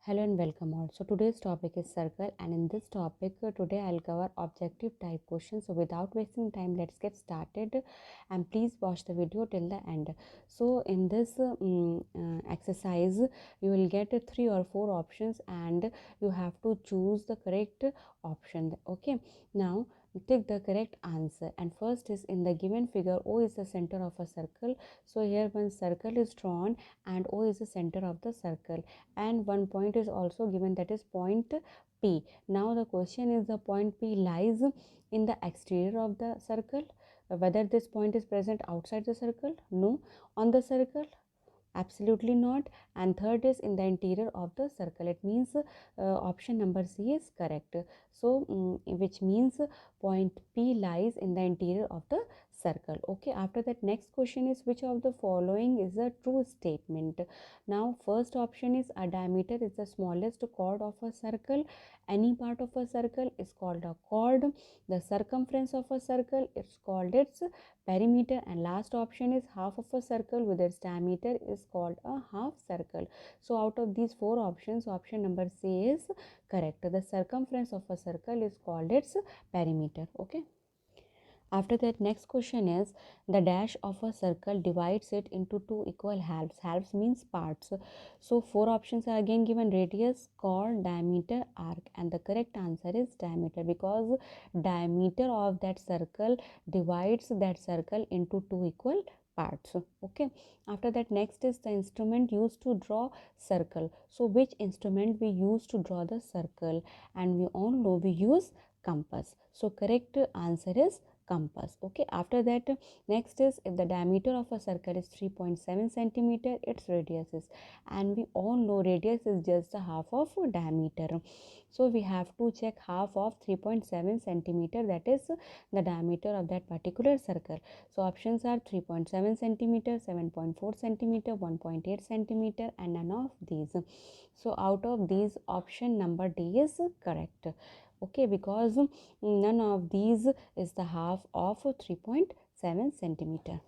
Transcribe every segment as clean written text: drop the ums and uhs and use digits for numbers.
Hello and welcome all. So today's topic is circle, and in this topic today I'll cover objective type questions. So without wasting time, let's get started, and please watch the video till the end. So in this exercise you will get 3 or 4 options and you have to choose the correct option. Okay, now take the correct answer. And first is, in the given figure, O is the center of a circle. So here one circle is drawn and O is the center of the circle, and one point is also given, that is point P. Now the question is, the point P lies in the exterior of the circle. Whether this point is present outside the circle? No. On the circle? Absolutely not. And third is in the interior of the circle. It means option number C is correct. So which means point P lies in the interior of the circle. Okay, after that, next question is, which of the following is a true statement? Now first option is, a diameter is the smallest chord of a circle. Any part of a circle is called a chord. The circumference of a circle is called its perimeter, and last option is, half of a circle with its diameter is called a half circle. So out of these 4 options, option number C is correct. The circumference of a circle is called its perimeter. Okay, after that, next question is, the dash of a circle divides it into 2 equal halves. Halves means parts. So 4 options are again given: radius, chord, diameter, arc, and the correct answer is diameter, because diameter of that circle divides that circle into 2 equal parts. Okay, after that, next is the instrument used to draw circle. So which instrument we use to draw the circle? And we all know we use compass. So correct answer is compass. Okay, after that, next is, if the diameter of a circle is 3.7 centimeter, its radius is, and we all know radius is just the half of diameter. So we have to check half of 3.7 centimeter, that is the diameter of that particular circle. So options are 3.7 centimeter, 7.4 centimeter, 1.8 centimeter, and none of these. So out of these, option number D is correct. Okay, because none of these is the half of 3.7 centimeter.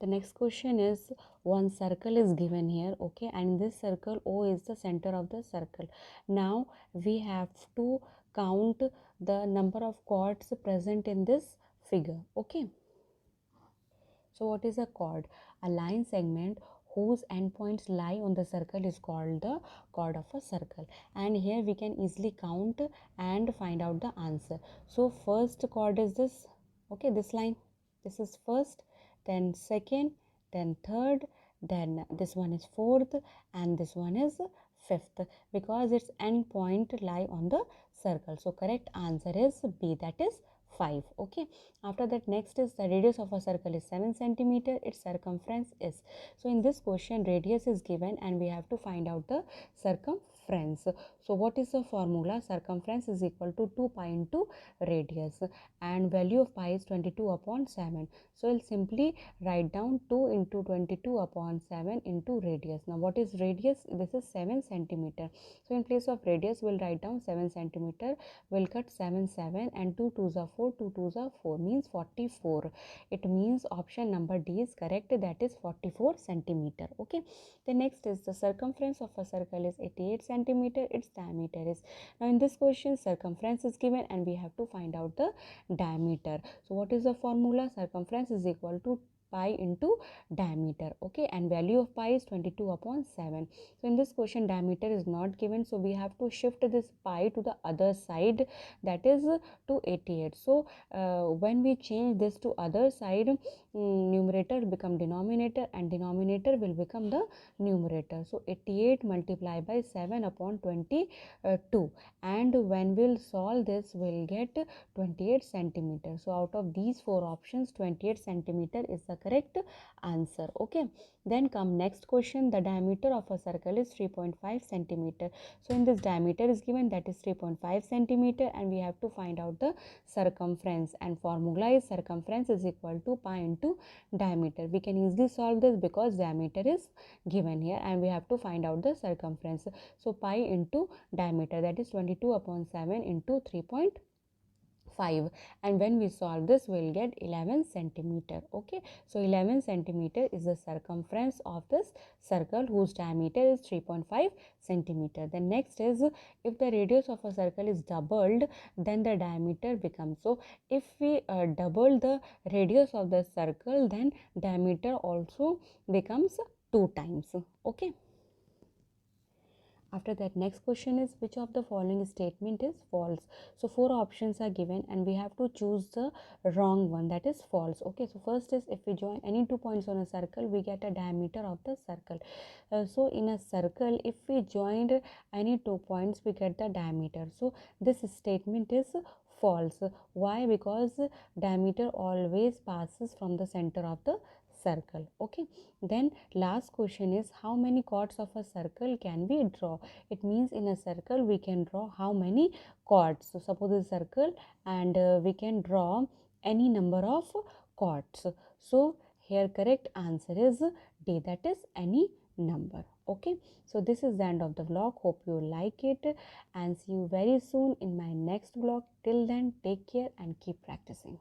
The next question is, one circle is given here. Okay, and this circle O is the center of the circle. Now we have to count the number of chords present in this figure. Okay, so what is a chord? A line segment whose endpoints lie on the circle is called the chord of a circle. And here we can easily count and find out the answer. So first chord is this. Okay, this line. This is first, then second, then third, then this one is fourth, and this one is fifth, because its endpoint lie on the circle. So correct answer is B, that is 5. Okay, after that, next is, the radius of a circle is 7 centimeter, its circumference is. So in this question, radius is given and we have to find out the circumference. So what is the formula? Circumference is equal to 2 pi into radius, and value of pi is 22 upon 7. So I'll simply write down 2 into 22 upon 7 into radius. Now what is radius? This is 7 centimeter. So in place of radius, we'll write down 7 centimeter. We'll cut 7 and 2 2s are 4, 2 2s are 4, means 44. It means option number D is correct, that is 44 centimeter. Okay, the next is, the circumference of a circle is 88 centimeter, its diameter is. Now in this question, circumference is given and we have to find out the diameter. So what is the formula? Circumference is equal to pi into diameter. Okay, and value of pi is 22 upon 7. So in this question, diameter is not given, so we have to shift this pi to the other side, that is to 88. So when we change this to other side, numerator become denominator and denominator will become the numerator. So 88 multiplied by 7 upon 22, and when we'll solve this, we'll get 28 centimeter. So out of these 4 options, 28 centimeter is the correct answer. Okay, then come next question. The diameter of a circle is 3.5 centimeter. So in this, diameter is given, that is 3.5 centimeter, and we have to find out the circumference, and formula is, circumference is equal to pi into diameter. We can easily solve this because diameter is given here and we have to find out the circumference. So pi into diameter, that is 22 upon 7 into 3.5. 5, and when we solve this we'll get 11 centimeter. Okay, so 11 centimeter is the circumference of this circle whose diameter is 3.5 centimeter. The next is, if the radius of a circle is doubled, then the diameter becomes. So if we double the radius of the circle, then diameter also becomes 2 times. Okay. After that, next question is, which of the following statement is false? So 4 options are given and we have to choose the wrong one, that is false. Okay, so first is, if we join any 2 points on a circle, we get a diameter of the circle. So in a circle, if we joined any 2 points, we get the diameter. So this statement is false. Why? Because diameter always passes from the center of the circle. Okay, then last question is, how many chords of a circle can we draw? It means in a circle we can draw how many chords. So suppose a circle, and we can draw any number of chords. So here correct answer is D, that is any number. Okay, so this is the end of the vlog. Hope you like it, and see you very soon in my next vlog. Till then, take care and keep practicing.